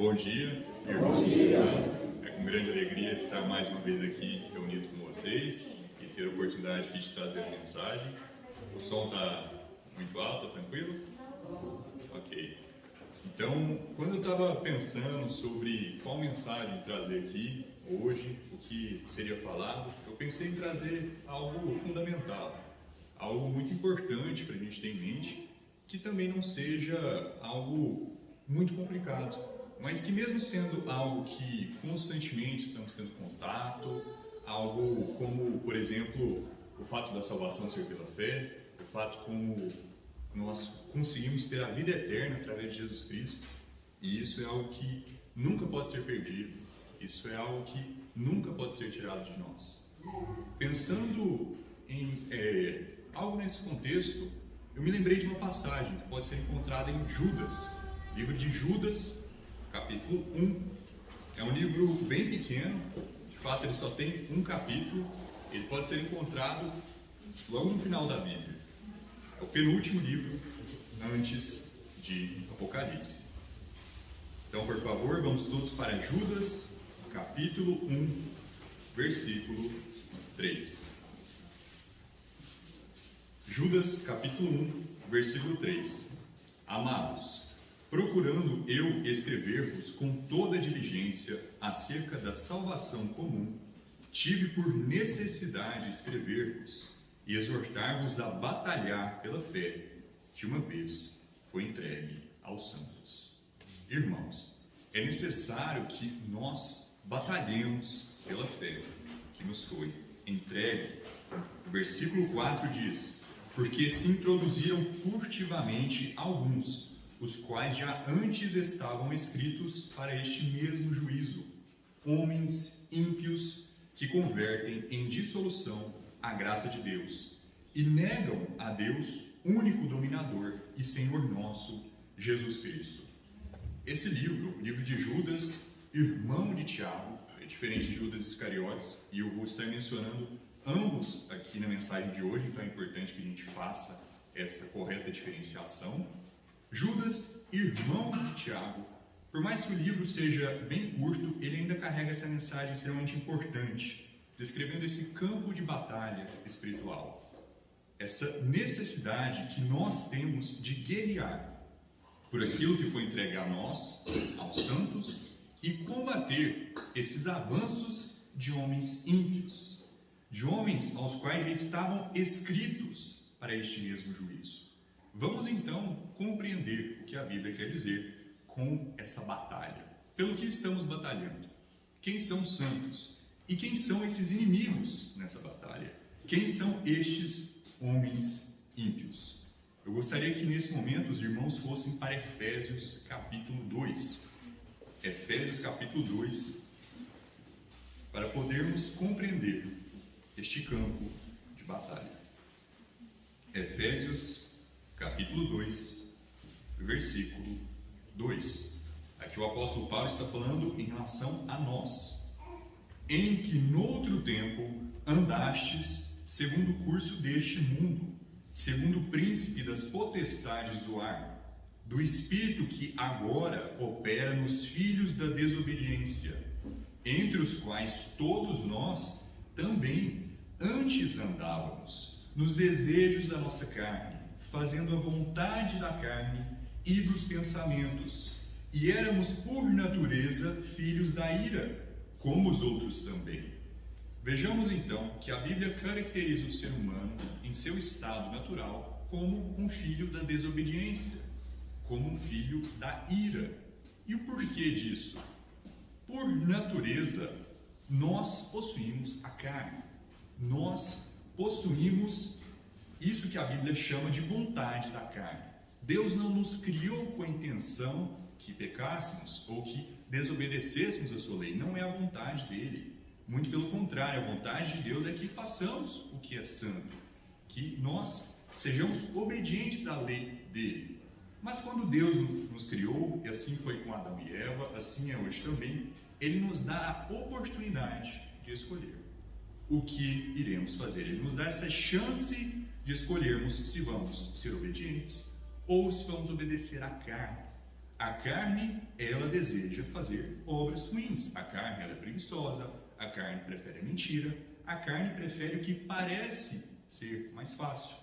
Bom dia, irmãos e irmãs. É com grande alegria estar mais uma vez aqui reunido com vocês e ter a oportunidade aqui de trazer a mensagem. O som está muito alto, tá tranquilo? Ok. Então, quando eu estava pensando sobre qual mensagem trazer aqui hoje, o que seria falado, eu pensei em trazer algo fundamental, algo muito importante para a gente ter em mente, que também não seja algo muito complicado, mas que mesmo sendo algo que constantemente estamos tendo contato, algo como, por exemplo, o fato da salvação ser pela fé, o fato como nós conseguimos ter a vida eterna através de Jesus Cristo, e isso é algo que nunca pode ser perdido, isso é algo que nunca pode ser tirado de nós. Pensando em algo nesse contexto, eu me lembrei de uma passagem que pode ser encontrada em Judas, livro de Judas, capítulo 1. É um livro bem pequeno, de fato ele só tem um capítulo, ele pode ser encontrado logo no final da Bíblia. É o penúltimo livro antes de Apocalipse. Então, por favor, vamos todos para Judas, capítulo 1, versículo 3. Judas, capítulo 1, versículo 3. Amados, procurando eu escrever-vos com toda diligência acerca da salvação comum, tive por necessidade escrever-vos e exortar-vos a batalhar pela fé que uma vez foi entregue aos santos. Irmãos, é necessário que nós batalhemos pela fé que nos foi entregue. O versículo 4 diz: porque se introduziram furtivamente alguns, os quais já antes estavam escritos para este mesmo juízo, homens ímpios que convertem em dissolução a graça de Deus e negam a Deus, único dominador e Senhor nosso, Jesus Cristo. Esse livro, o livro de Judas, irmão de Tiago, é diferente de Judas Iscariotes, e eu vou estar mencionando ambos aqui na mensagem de hoje, então é importante que a gente faça essa correta diferenciação. Judas, irmão de Tiago, por mais que o livro seja bem curto, ele ainda carrega essa mensagem extremamente importante, descrevendo esse campo de batalha espiritual, essa necessidade que nós temos de guerrear por aquilo que foi entregue a nós, aos santos, e combater esses avanços de homens ímpios, de homens aos quais já estavam escritos para este mesmo juízo. Vamos então compreender o que a Bíblia quer dizer com essa batalha. Pelo que estamos batalhando? Quem são os santos? E quem são esses inimigos nessa batalha? Quem são estes homens ímpios? Eu gostaria que nesse momento os irmãos fossem para Efésios capítulo 2. Efésios capítulo 2, para podermos compreender este campo de batalha. Efésios capítulo 2, versículo 2. Aqui o apóstolo Paulo está falando em relação a nós. Em que noutro tempo andastes segundo o curso deste mundo, segundo o príncipe das potestades do ar, do espírito que agora opera nos filhos da desobediência, entre os quais todos nós também antes andávamos, nos desejos da nossa carne, fazendo a vontade da carne e dos pensamentos, e éramos por natureza filhos da ira, como os outros também. Vejamos então que a Bíblia caracteriza o ser humano em seu estado natural como um filho da desobediência, como um filho da ira. E o porquê disso? Por natureza, nós possuímos a carne. Nós possuímos isso que a Bíblia chama de vontade da carne. Deus não nos criou com a intenção que pecássemos ou que desobedecêssemos a sua lei. Não é a vontade dele. Muito pelo contrário, a vontade de Deus é que façamos o que é santo, que nós sejamos obedientes à lei dele. Mas quando Deus nos criou, e assim foi com Adão e Eva, assim é hoje também, ele nos dá a oportunidade de escolher o que iremos fazer. Ele nos dá essa chance de escolhermos se vamos ser obedientes ou se vamos obedecer à carne. A carne, ela deseja fazer obras ruins. A carne, ela é preguiçosa. A carne prefere a mentira. A carne prefere o que parece ser mais fácil.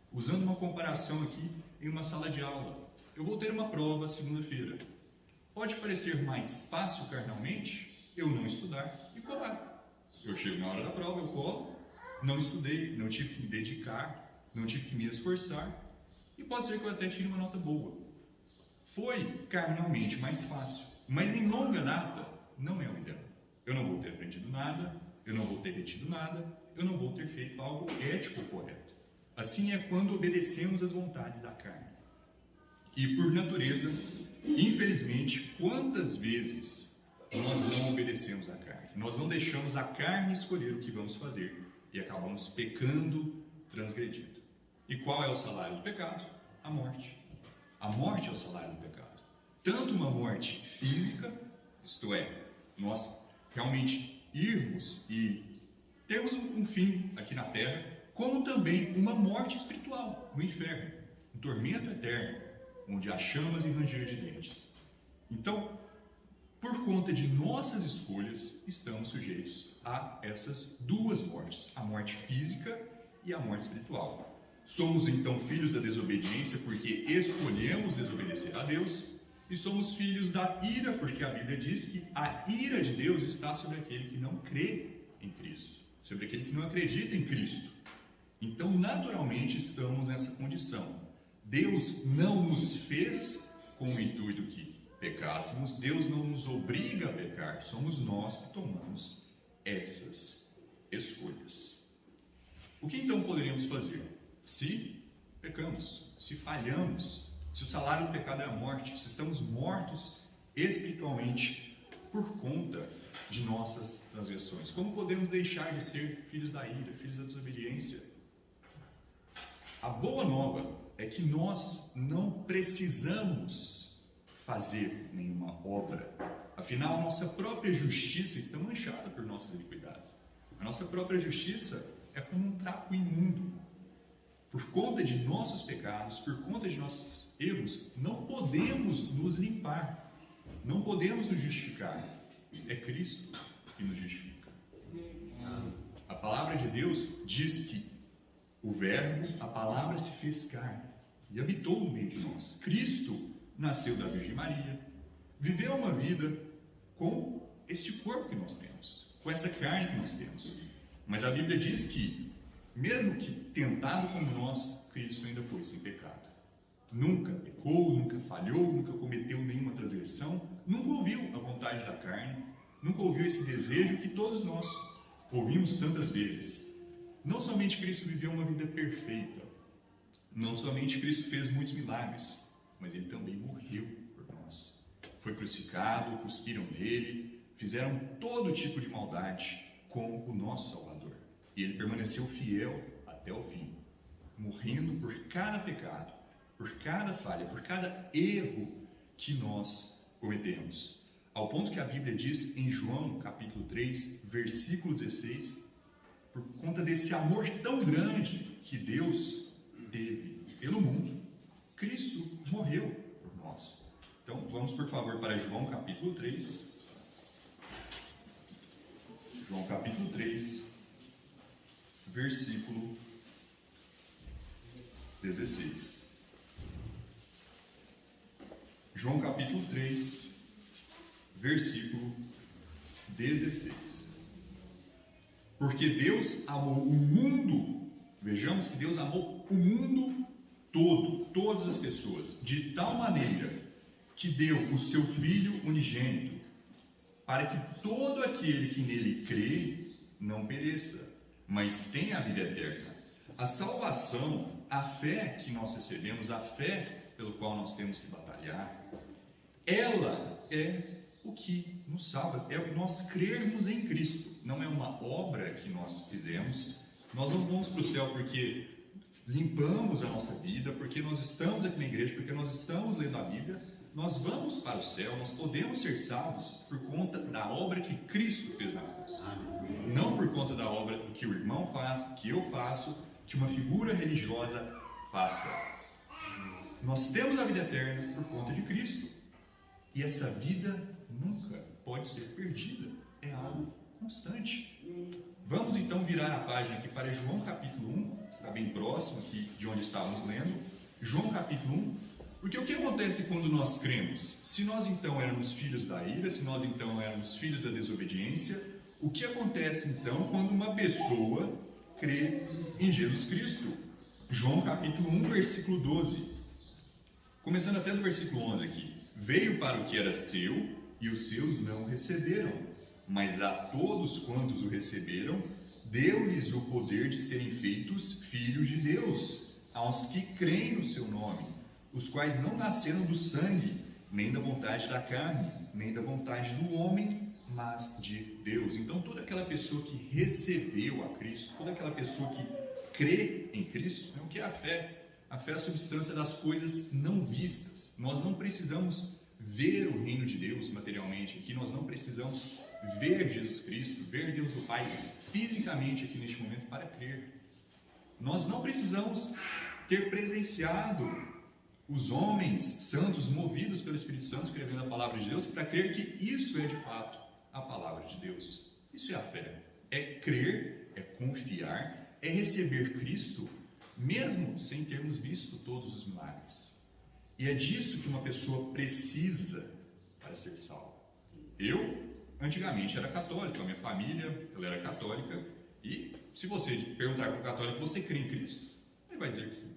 Usando uma comparação aqui em uma sala de aula. Eu vou ter uma prova segunda-feira. Pode parecer mais fácil carnalmente eu não estudar e colar. Eu chego na hora da prova, eu colo, não estudei, não tive que me dedicar, não tive que me esforçar, e pode ser que eu até tire uma nota boa. Foi carnalmente mais fácil, mas em longa data não é o ideal. Eu não vou ter aprendido nada, eu não vou ter retido nada, eu não vou ter feito algo ético correto. Assim é quando obedecemos às vontades da carne. E por natureza, infelizmente, quantas vezes nós não obedecemos à carne? Nós não deixamos a carne escolher o que vamos fazer e acabamos pecando, transgredindo. E qual é o salário do pecado? A morte. A morte é o salário do pecado. Tanto uma morte física, isto é, nós realmente irmos e termos um fim aqui na terra, como também uma morte espiritual, no inferno, um tormento eterno, onde há chamas e ranger de dentes. Então, por conta de nossas escolhas, estamos sujeitos a essas duas mortes, a morte física e a morte espiritual. Somos então filhos da desobediência porque escolhemos desobedecer a Deus, e somos filhos da ira porque a Bíblia diz que a ira de Deus está sobre aquele que não crê em Cristo, sobre aquele que não acredita em Cristo. Então, naturalmente, estamos nessa condição. Deus não nos fez com o intuito que pecássemos, Deus não nos obriga a pecar, somos nós que tomamos essas escolhas. O que então poderíamos fazer? Se pecamos, se falhamos, se o salário do pecado é a morte, se estamos mortos espiritualmente por conta de nossas transgressões, como podemos deixar de ser filhos da ira, filhos da desobediência? A boa nova é que nós não precisamos fazer nenhuma obra. Afinal, a nossa própria justiça está manchada por nossas iniquidades. A nossa própria justiça é como um trapo imundo. Por conta de nossos pecados, por conta de nossos erros, não podemos nos limpar, não podemos nos justificar. É Cristo que nos justifica. A palavra de Deus diz que o Verbo, a palavra, se fez carne e habitou no meio de nós. Cristo nasceu da Virgem Maria, viveu uma vida com este corpo que nós temos, com essa carne que nós temos. Mas a Bíblia diz que, mesmo que tentado como nós, Cristo ainda foi sem pecado. Nunca pecou, nunca falhou, nunca cometeu nenhuma transgressão, nunca ouviu a vontade da carne, nunca ouviu esse desejo que todos nós ouvimos tantas vezes. Não somente Cristo viveu uma vida perfeita, não somente Cristo fez muitos milagres, mas Ele também morreu por nós. Foi crucificado, cuspiram nele, fizeram todo tipo de maldade com o nosso Salvador. E Ele permaneceu fiel até o fim, morrendo por cada pecado, por cada falha, por cada erro que nós cometemos. Ao ponto que a Bíblia diz em João, capítulo 3, versículo 16, por conta desse amor tão grande que Deus teve pelo mundo, Cristo morreu por nós. Então, vamos por favor para João capítulo 3. João capítulo 3, versículo 16. João capítulo 3, versículo 16. Porque Deus amou o mundo, vejamos que Deus amou o mundo todo, todas as pessoas, de tal maneira que deu o seu Filho unigênito, para que todo aquele que nele crê não pereça, mas tenha a vida eterna. A salvação, a fé que nós recebemos, a fé pelo qual nós temos que batalhar, ela é o que nos salva, é nós crermos em Cristo. Não é uma obra que nós fizemos. Nós não vamos para o céu porque limpamos a nossa vida, porque nós estamos aqui na igreja, porque nós estamos lendo a Bíblia. Nós vamos para o céu, nós podemos ser salvos por conta da obra que Cristo fez na cruz. Não por conta da obra que o irmão faz, que eu faço, que uma figura religiosa faça. Nós temos a vida eterna por conta de Cristo. E essa vida nunca pode ser perdida. É algo constante. Vamos então virar a página aqui para João capítulo 1. Está bem próximo aqui de onde estávamos lendo. João capítulo 1. Porque o que acontece quando nós cremos? Se nós então éramos filhos da ira, se nós então éramos filhos da desobediência, o que acontece então quando uma pessoa crê em Jesus Cristo? João capítulo 1, versículo 12. Começando até do versículo 11 aqui. Veio para o que era seu e os seus não receberam, mas a todos quantos o receberam, deu-lhes o poder de serem feitos filhos de Deus, aos que creem no seu nome, os quais não nasceram do sangue, nem da vontade da carne, nem da vontade do homem, mas de Deus. Então toda aquela pessoa que recebeu a Cristo, toda aquela pessoa que crê em Cristo, o que é a fé? A fé é a substância das coisas não vistas. Nós não precisamos ver o reino de Deus materialmente aqui, nós não precisamos ver Jesus Cristo, ver Deus o Pai fisicamente aqui neste momento para crer. Nós não precisamos ter presenciado os homens santos movidos pelo Espírito Santo escrevendo a palavra de Deus para crer que isso é de fato a palavra de Deus. Isso é a fé. É crer, é confiar, é receber Cristo, mesmo sem termos visto todos os milagres. E é disso que uma pessoa precisa para ser salva. Eu, antigamente, era católico, a minha família ela era católica, e se você perguntar para um católico, você crê em Cristo? Ele vai dizer que sim.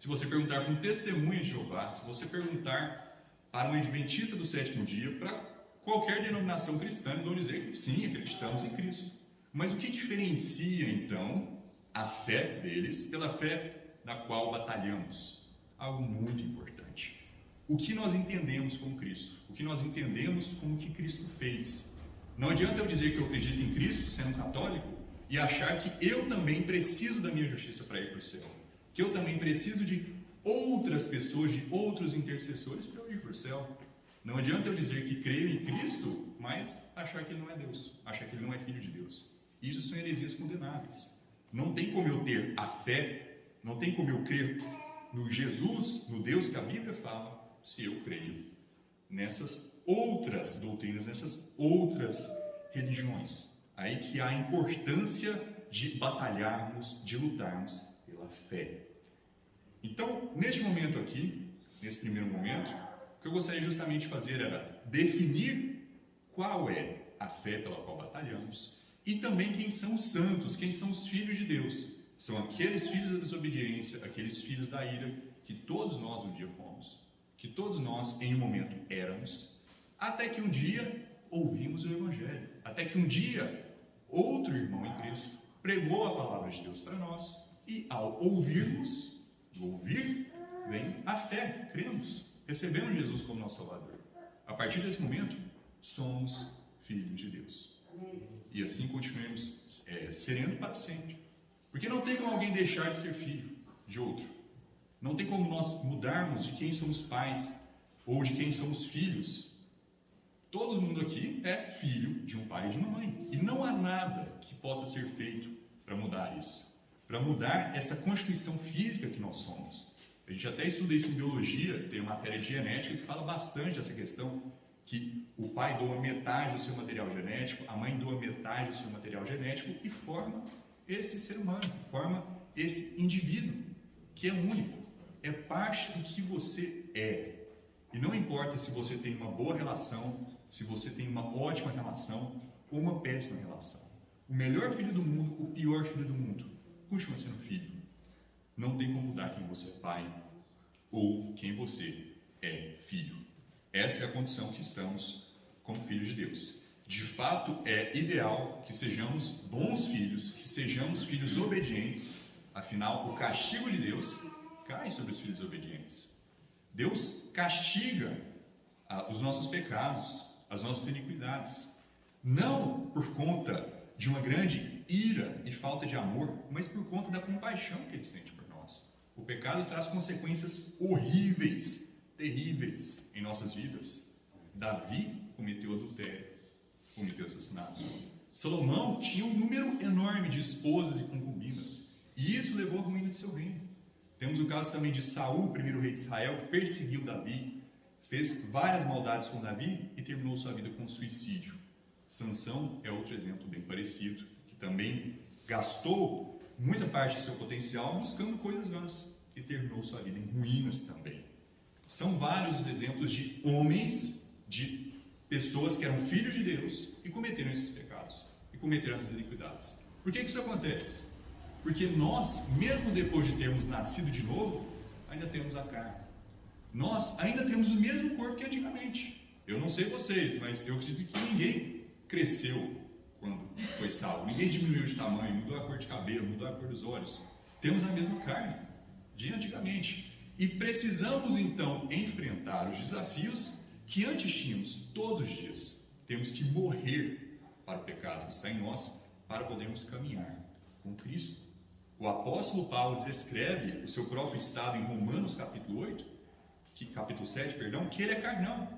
Se você perguntar para um testemunha de Jeová, se você perguntar para um adventista do sétimo dia, para qualquer denominação cristã, eles vão dizer que sim, acreditamos em Cristo. Mas o que diferencia, então, a fé deles pela fé na qual batalhamos? Algo muito importante. O que nós entendemos como Cristo? O que nós entendemos como que Cristo fez? Não adianta eu dizer que eu acredito em Cristo, sendo católico, e achar que eu também preciso da minha justiça para ir para o céu. Que eu também preciso de outras pessoas, de outros intercessores para eu ir para o céu. Não adianta eu dizer que creio em Cristo, mas achar que Ele não é Deus, achar que Ele não é Filho de Deus. Isso são heresias condenáveis. Não tem como eu ter a fé, não tem como eu crer no Jesus, no Deus que a Bíblia fala, se eu creio nessas outras doutrinas, nessas outras religiões. Aí que há a importância de batalharmos, de lutarmos pela fé. Então, neste momento aqui, nesse primeiro momento, o que eu gostaria justamente de fazer era definir qual é a fé pela qual batalhamos e também quem são os santos, quem são os filhos de Deus. São aqueles filhos da desobediência, aqueles filhos da ira, que todos nós um dia fomos, que todos nós em um momento éramos, até que um dia ouvimos o Evangelho, até que um dia outro irmão em Cristo pregou a palavra de Deus para nós, e ao ouvirmos, do ouvir, vem a fé, cremos, recebemos Jesus como nosso Salvador. A partir desse momento, somos filhos de Deus. E assim continuemos serendo para sempre. Porque não tem como alguém deixar de ser filho de outro. Não tem como nós mudarmos de quem somos pais ou de quem somos filhos. Todo mundo aqui é filho de um pai e de uma mãe. E não há nada que possa ser feito para mudar isso. Para mudar essa constituição física que nós somos. A gente até estuda isso em biologia, tem uma matéria de genética que fala bastante dessa questão, que o pai doa metade do seu material genético, a mãe doa metade do seu material genético e forma esse ser humano, forma esse indivíduo, que é único, é parte do que você é. E não importa se você tem uma boa relação, se você tem uma ótima relação ou uma péssima relação. O melhor filho do mundo, o pior filho do mundo, continua sendo filho. Não tem como mudar quem você é pai ou quem você é filho. Essa é a condição que estamos como filhos de Deus. De fato, é ideal que sejamos bons filhos, que sejamos filhos obedientes. Afinal, o castigo de Deus cai sobre os filhos obedientes. Deus castiga os nossos pecados, as nossas iniquidades. Não por conta de uma grande ira e falta de amor, mas por conta da compaixão que Ele sente por nós. O pecado traz consequências horríveis, terríveis em nossas vidas. Davi cometeu adultério, cometeu assassinato. Salomão tinha um número enorme de esposas e concubinas, e isso levou à ruína de seu reino. Temos o caso também de Saul, o primeiro rei de Israel, que perseguiu Davi, fez várias maldades com Davi e terminou sua vida com suicídio. Sansão é outro exemplo bem parecido, que também gastou muita parte de seu potencial buscando coisas vãs e terminou sua vida em ruínas também. São vários os exemplos de homens, de pessoas que eram filhos de Deus e cometeram esses pecados, e cometeram essas iniquidades. Por que isso acontece? Porque nós, mesmo depois de termos nascido de novo, ainda temos a carne. Nós ainda temos o mesmo corpo que antigamente. Eu não sei vocês, mas eu acredito que ninguém cresceu quando foi salvo. Ninguém diminuiu de tamanho, mudou a cor de cabelo, mudou a cor dos olhos. Temos a mesma carne de antigamente. E precisamos então enfrentar os desafios que antes tínhamos todos os dias. Temos que morrer para o pecado que está em nós para podermos caminhar com Cristo. O apóstolo Paulo descreve o seu próprio estado em Romanos capítulo 7, que ele é carnal,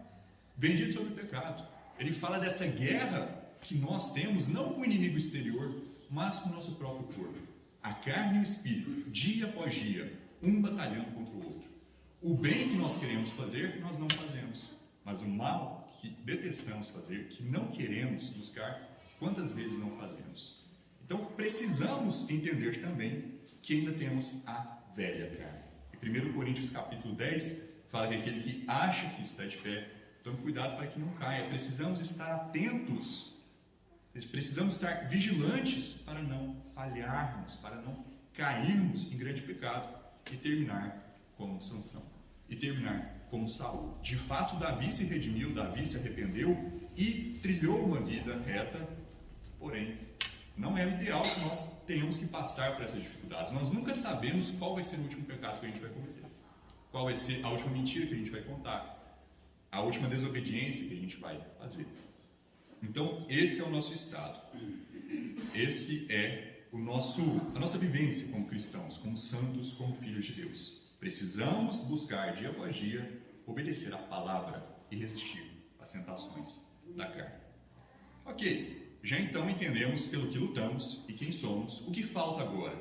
vendido sobre o pecado. Ele fala dessa guerra que nós temos, não com o inimigo exterior, mas com o nosso próprio corpo. A carne e o espírito, dia após dia, um batalhando contra o outro. O bem que nós queremos fazer, nós não fazemos. Mas o mal que detestamos fazer, que não queremos buscar, quantas vezes não fazemos? Então, precisamos entender também que ainda temos a velha carne. Em 1 Coríntios capítulo 10, fala que aquele que acha que está de pé, tome cuidado para que não caia. Precisamos estar atentos, precisamos estar vigilantes para não falharmos, para não cairmos em grande pecado e terminar como Sansão, e terminar como Saul. De fato, Davi se redimiu, Davi se arrependeu e trilhou uma vida reta, porém, não é o ideal que nós tenhamos que passar por essas dificuldades. Nós nunca sabemos qual vai ser o último pecado que a gente vai cometer, qual vai ser a última mentira que a gente vai contar, a última desobediência que a gente vai fazer. Então, esse é o nosso estado. Esse é a nossa vivência como cristãos, como santos, como filhos de Deus. Precisamos buscar dia após dia obedecer à palavra e resistir às tentações da carne. Ok, já então entendemos pelo que lutamos e quem somos. O que falta agora?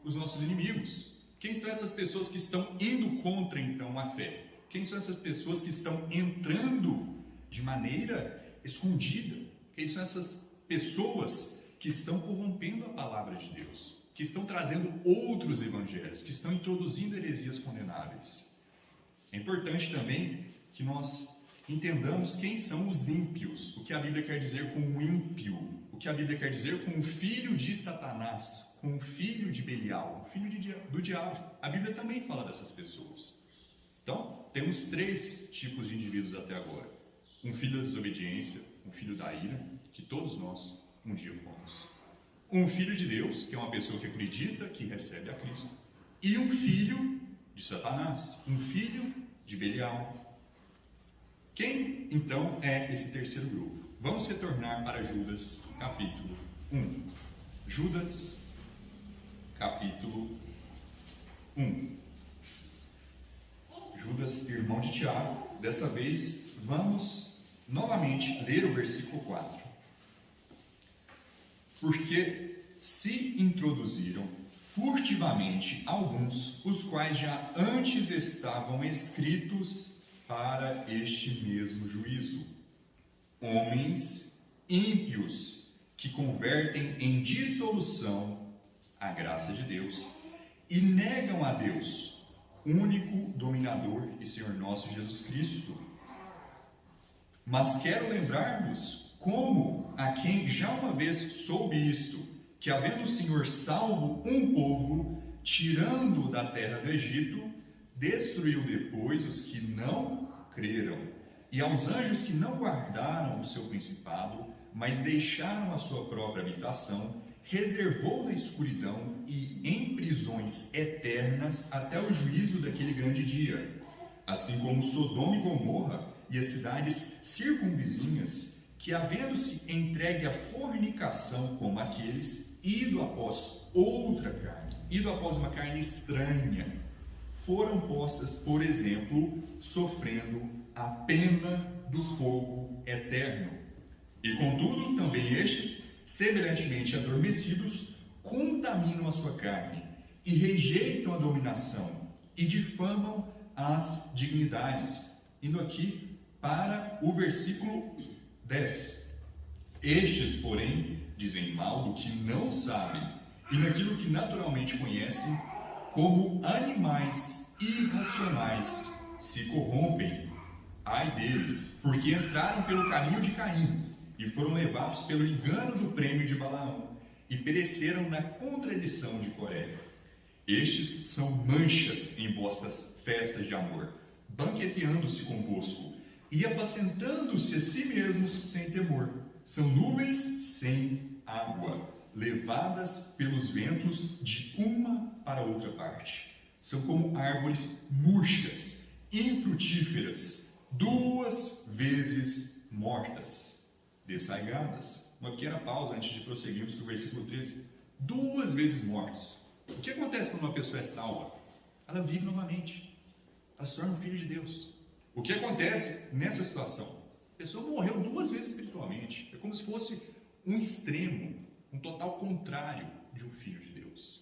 Os nossos inimigos. Quem são essas pessoas que estão indo contra então a fé? Quem são essas pessoas que estão entrando de maneira escondida? Quem são essas pessoas que estão corrompendo a palavra de Deus? Que estão trazendo outros evangelhos, que estão introduzindo heresias condenáveis. É importante também que nós entendamos quem são os ímpios, o que a Bíblia quer dizer com o ímpio, o que a Bíblia quer dizer com o filho de Satanás, com o filho de Belial, o filho do diabo. A Bíblia também fala dessas pessoas. Então, temos 3 tipos de indivíduos até agora. Um filho da desobediência, um filho da ira, que todos nós um dia fomos. Um filho de Deus, que é uma pessoa que acredita, que recebe a Cristo. E um filho de Satanás, um filho de Belial. Quem, então, é esse terceiro grupo? Vamos retornar para Judas, capítulo 1. Judas, capítulo 1. Judas, irmão de Tiago. Dessa vez, vamos novamente ler o versículo 4. Porque se introduziram furtivamente alguns, os quais já antes estavam escritos para este mesmo juízo. Homens ímpios que convertem em dissolução a graça de Deus e negam a Deus, único dominador e Senhor nosso Jesus Cristo. Mas quero lembrar-vos como a quem já uma vez soube isto, que havendo o Senhor salvo um povo, tirando-o da terra do Egito, destruiu depois os que não creram, e aos anjos que não guardaram o seu principado, mas deixaram a sua própria habitação, reservou na escuridão e em prisões eternas até o juízo daquele grande dia. Assim como Sodoma e Gomorra e as cidades circunvizinhas, que havendo-se entregue à fornicação como aqueles, ido após outra carne, ido após uma carne estranha, foram postas, por exemplo, sofrendo a pena do fogo eterno. E contudo, também estes, semelhantemente adormecidos, contaminam a sua carne, e rejeitam a dominação, e difamam as dignidades, indo aqui para o versículo 10. Estes, porém, dizem mal do que não sabem, e naquilo que naturalmente conhecem, como animais irracionais se corrompem. Ai deles, porque entraram pelo caminho de Caim, e foram levados pelo engano do prêmio de Balaão, e pereceram na contradição de Coré. Estes são manchas em vossas festas de amor, banqueteando-se convosco, e apacentando-se a si mesmos sem temor. São nuvens sem água, levadas pelos ventos de uma para outra parte. São como árvores murchas, infrutíferas, 2 vezes mortas, desraigadas. Uma pequena pausa antes de prosseguirmos para o versículo 13. 2 vezes mortos. O que acontece quando uma pessoa é salva? Ela vive novamente. Ela se torna um filho de Deus. O que acontece nessa situação? A pessoa morreu 2 vezes espiritualmente. É como se fosse um extremo, um total contrário de um filho de Deus.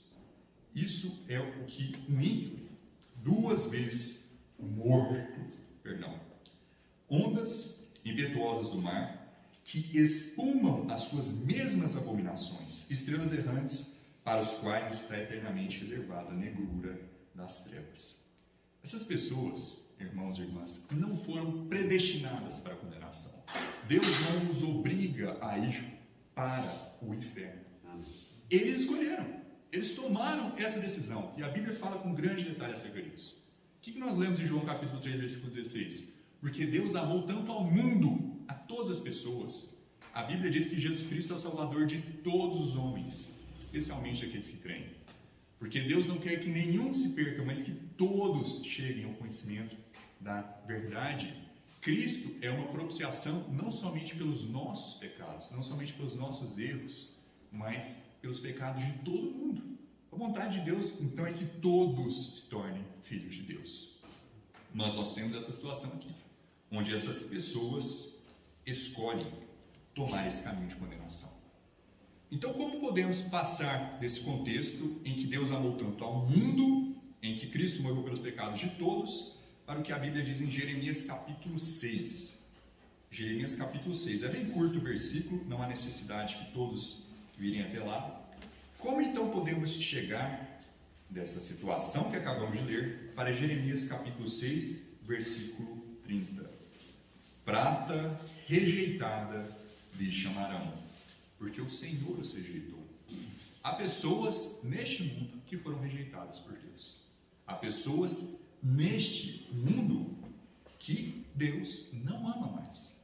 Isso é o que um ímpio, 2 vezes morto, ondas impetuosas do mar, que espumam as suas mesmas abominações, estrelas errantes, para os quais está eternamente reservada a negrura das trevas. Essas pessoas, irmãos e irmãs, não foram predestinadas para a condenação. Deus não os obriga a ir para o inferno. Eles escolheram, eles tomaram essa decisão, e a Bíblia fala com grande detalhe acerca disso. O que nós lemos em João capítulo 3, versículo 16? Porque Deus amou tanto ao mundo, a todas as pessoas. A Bíblia diz que Jesus Cristo é o Salvador de todos os homens, especialmente aqueles que creem. Porque Deus não quer que nenhum se perca, mas que todos cheguem ao conhecimento da verdade. Cristo é uma propiciação não somente pelos nossos pecados, não somente pelos nossos erros, mas pelos pecados de todo mundo. A vontade de Deus, então, é que todos se tornem filhos de Deus. Mas nós temos essa situação aqui, onde essas pessoas escolhem tomar esse caminho de condenação. Então, como podemos passar desse contexto em que Deus amou tanto ao mundo, em que Cristo morreu pelos pecados de todos, para o que a Bíblia diz em Jeremias capítulo 6. Jeremias capítulo 6. É bem curto o versículo, não há necessidade que todos virem até lá. Como então podemos chegar dessa situação que acabamos de ler para Jeremias capítulo 6, versículo 30? Prata rejeitada lhe chamarão, porque o Senhor os rejeitou. Há pessoas neste mundo que foram rejeitadas por Deus. Há pessoas neste mundo que Deus não ama mais.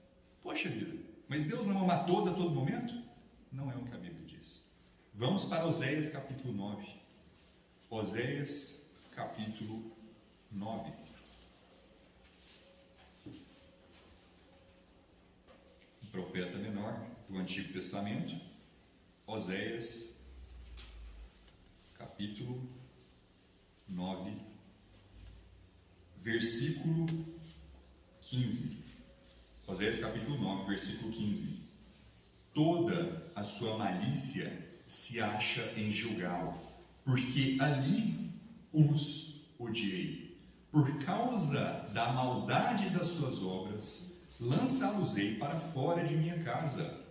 Poxa vida, mas Deus não ama a todos a todo momento? Não é o que a Bíblia diz. Vamos para Oséias capítulo 9. Oséias capítulo 9. O profeta menor do Antigo Testamento, Oséias capítulo 9, versículo 15. Oséias capítulo 9, versículo 15. Toda a sua malícia se acha em Gilgal, porque ali os odiei. Por causa da maldade das suas obras, lançá-los-ei para fora de minha casa.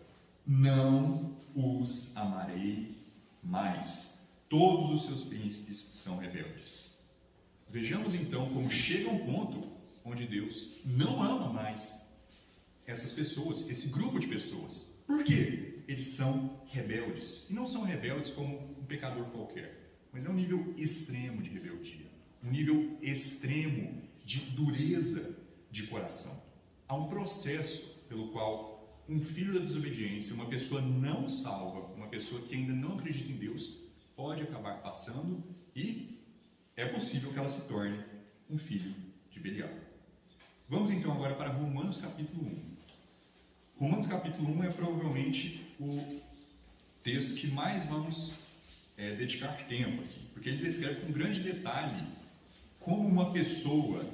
Não os amarei mais. Todos os seus príncipes são rebeldes. Vejamos então como chega um ponto onde Deus não ama mais essas pessoas, esse grupo de pessoas. Por quê? Eles são rebeldes. E não são rebeldes como um pecador qualquer, mas é um nível extremo de rebeldia, um nível extremo de dureza de coração. Há um processo pelo qual um filho da desobediência, uma pessoa não salva, uma pessoa que ainda não acredita em Deus, pode acabar passando, e é possível que ela se torne um filho de Belial. Vamos então agora para Romanos capítulo 1. Romanos capítulo 1 é provavelmente o texto que mais vamos dedicar tempo aqui, porque ele descreve com grande detalhe como uma pessoa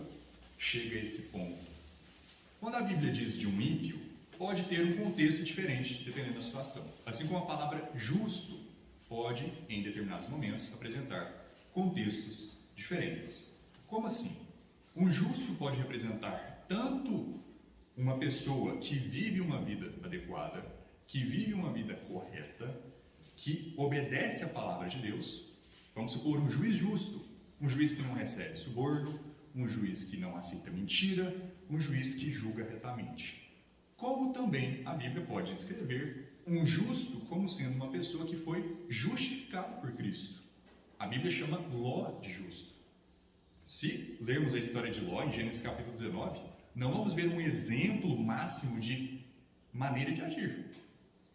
chega a esse ponto. Quando a Bíblia diz de um ímpio, pode ter um contexto diferente, dependendo da situação. Assim como a palavra justo pode, em determinados momentos, apresentar contextos diferentes. Como assim? Um justo pode representar tanto uma pessoa que vive uma vida adequada, que vive uma vida correta, que obedece à palavra de Deus. Vamos supor um juiz justo, um juiz que não recebe suborno, um juiz que não aceita mentira, um juiz que julga retamente. Como também a Bíblia pode descrever um justo como sendo uma pessoa que foi justificada por Cristo. A Bíblia chama Ló de justo. Se lermos a história de Ló em Gênesis capítulo 19, não vamos ver um exemplo máximo de maneira de agir,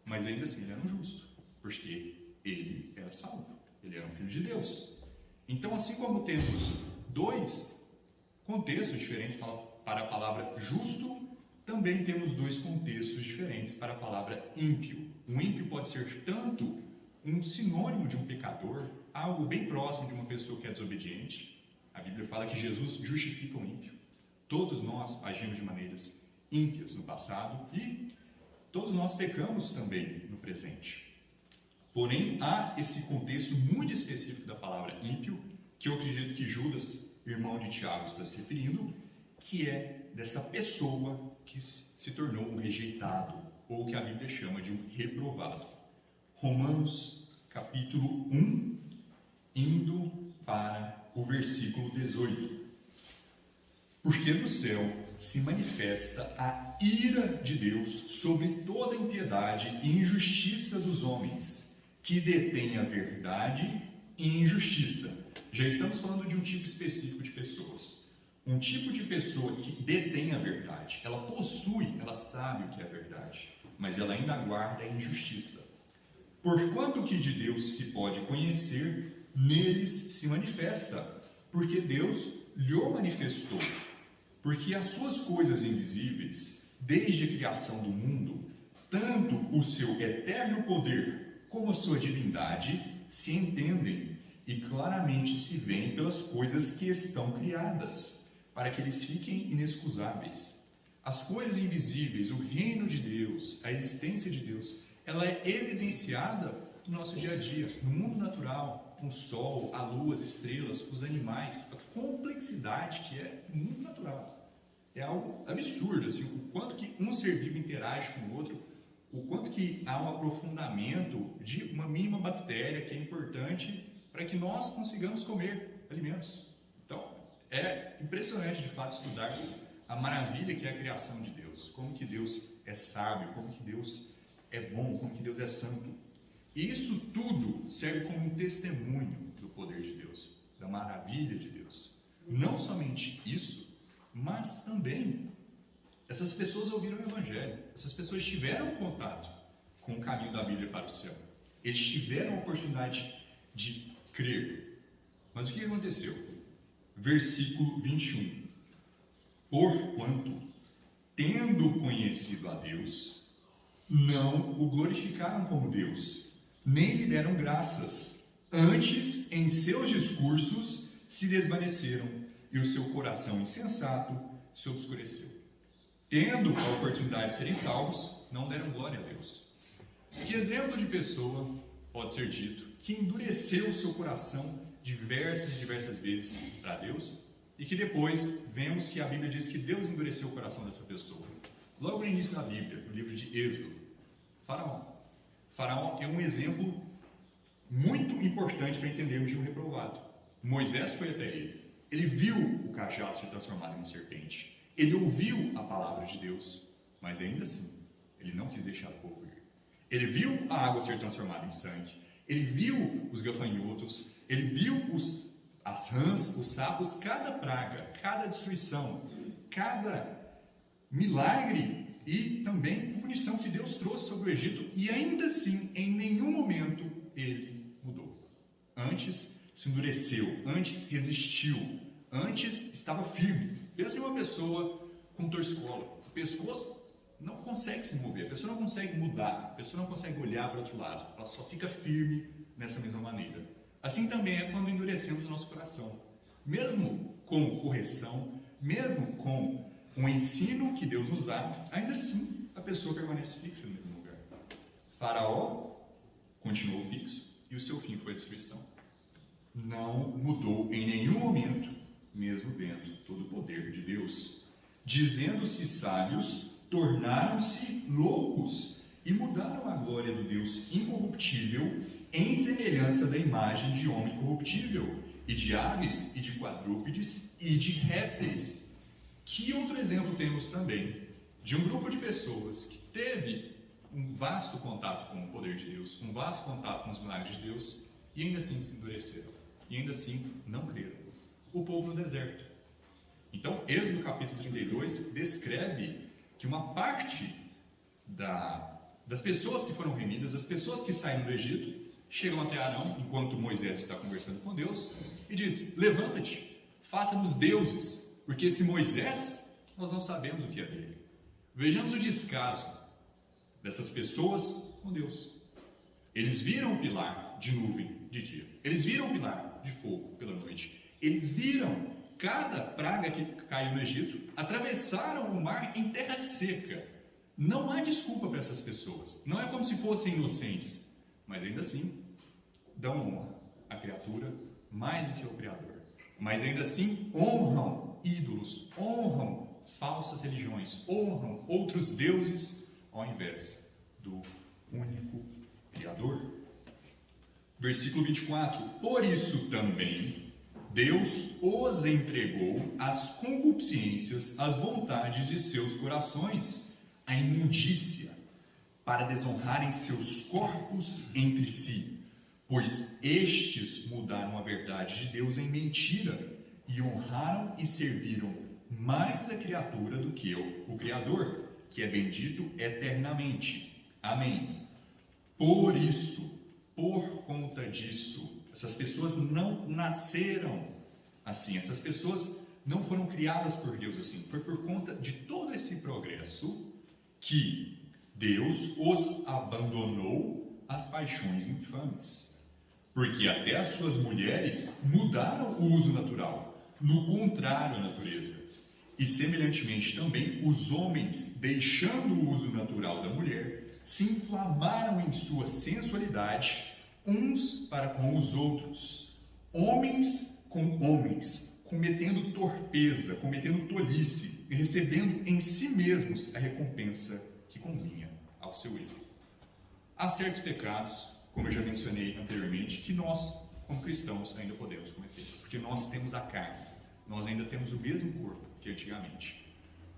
mas ainda assim ele era um justo, porque ele era salvo, ele era um filho de Deus. Então, assim como temos dois contextos diferentes para a palavra justo, também temos dois contextos diferentes para a palavra ímpio. Um ímpio pode ser tanto um sinônimo de um pecador, algo bem próximo de uma pessoa que é desobediente. A Bíblia fala que Jesus justifica o ímpio. Todos nós agimos de maneiras ímpias no passado e todos nós pecamos também no presente. Porém, há esse contexto muito específico da palavra ímpio, que eu acredito que Judas, irmão de Tiago, está se referindo, que é dessa pessoa que se tornou um rejeitado, ou que a Bíblia chama de um reprovado. Romanos, capítulo 1, indo para o versículo 18. Porque do céu se manifesta a ira de Deus sobre toda a impiedade e injustiça dos homens, que detêm a verdade e injustiça. Já estamos falando de um tipo específico de pessoas. Um tipo de pessoa que detém a verdade. Ela possui, ela sabe o que é a verdade, mas ela ainda guarda a injustiça. Porquanto o que de Deus se pode conhecer, neles se manifesta, porque Deus lhe manifestou. Porque as suas coisas invisíveis, desde a criação do mundo, tanto o seu eterno poder como a sua divindade, se entendem e claramente se veem pelas coisas que estão criadas, para que eles fiquem inexcusáveis. As coisas invisíveis, o reino de Deus, a existência de Deus, ela é evidenciada no nosso dia a dia, no mundo natural, com o sol, a lua, as estrelas, os animais, a complexidade que é o mundo natural. É algo absurdo, assim, o quanto que um ser vivo interage com o outro, o quanto que há um aprofundamento de uma mínima bactéria que é importante para que nós consigamos comer alimentos. Então, é impressionante de fato estudar a maravilha que é a criação de Deus, como que Deus é sábio, como que Deus é bom, como que Deus é santo. E isso tudo serve como um testemunho do poder de Deus, da maravilha de Deus. Não somente isso, mas também essas pessoas ouviram o Evangelho, essas pessoas tiveram contato com o caminho da Bíblia para o céu. Eles tiveram a oportunidade de crer. Mas o que aconteceu? Versículo 21. Porquanto, tendo conhecido a Deus, não o glorificaram como Deus, nem lhe deram graças. Antes, em seus discursos, se desvaneceram, e o seu coração insensato se obscureceu. Tendo a oportunidade de serem salvos, não deram glória a Deus. Que exemplo de pessoa pode ser dito que endureceu o seu coração diversas vezes para Deus e que depois vemos que a Bíblia diz que Deus endureceu o coração dessa pessoa? Logo no início da Bíblia, no livro de Êxodo, Faraó. Faraó é um exemplo muito importante para entendermos de um reprovado. Moisés foi até ele. Ele viu o cajado ser transformado em uma serpente. Ele ouviu a palavra de Deus, mas ainda assim, ele não quis deixar o povo ir. Ele viu a água ser transformada em sangue. Ele viu os gafanhotos. Ele viu as rãs, os sapos, cada praga, cada destruição, cada milagre e também punição que Deus trouxe sobre o Egito. E ainda assim, em nenhum momento, ele mudou. Antes se endureceu, antes resistiu, antes estava firme. Pensa em uma pessoa com torcicolo. O pescoço não consegue se mover, a pessoa não consegue mudar, a pessoa não consegue olhar para o outro lado, ela só fica firme nessa mesma maneira. Assim também é quando endurecemos o nosso coração. Mesmo com correção, mesmo com um ensino que Deus nos dá, ainda assim a pessoa permanece fixa no mesmo lugar. Faraó continuou fixo e o seu fim foi a destruição. Não mudou em nenhum momento, mesmo vendo todo o poder de Deus. Dizendo-se sábios, tornaram-se loucos e mudaram a glória do Deus incorruptível em semelhança da imagem de homem corruptível, e de aves, e de quadrúpedes, e de répteis. Que outro exemplo temos também de um grupo de pessoas que teve um vasto contato com o poder de Deus, um vasto contato com os milagres de Deus, e ainda assim se endureceram, e ainda assim não creram. O povo no deserto. Então, Êxodo capítulo 32 descreve que uma parte das pessoas que foram remidas, as pessoas que saíram do Egito, chegam até Arão, enquanto Moisés está conversando com Deus, e diz: levanta-te, faça-nos deuses, porque esse Moisés, nós não sabemos o que é dele. Vejamos o descaso dessas pessoas com Deus. Eles viram o pilar de nuvem de dia, eles viram o pilar de fogo pela noite, eles viram cada praga que caiu no Egito, atravessaram o mar em terra seca. Não há desculpa para essas pessoas, não é como se fossem inocentes, mas ainda assim dão honra à criatura mais do que ao Criador. Mas ainda assim honram ídolos, honram falsas religiões, honram outros deuses ao invés do único Criador. Versículo 24: por isso também Deus os entregou às concupiscências, às vontades de seus corações, à imundícia, para desonrarem seus corpos entre si, pois estes mudaram a verdade de Deus em mentira e honraram e serviram mais a criatura do que o Criador, que é bendito eternamente. Amém. Por isso, por conta disso, essas pessoas não nasceram assim, essas pessoas não foram criadas por Deus assim. Foi por conta de todo esse progresso que Deus os abandonou às paixões infames, porque até as suas mulheres mudaram o uso natural, no contrário à natureza. E semelhantemente também os homens, deixando o uso natural da mulher, se inflamaram em sua sensualidade uns para com os outros, homens com homens, cometendo torpeza, cometendo tolice, e recebendo em si mesmos a recompensa que convinha ao seu erro. Há certos pecados, como eu já mencionei anteriormente, que nós, como cristãos, ainda podemos cometer, porque nós temos a carne, nós ainda temos o mesmo corpo que antigamente.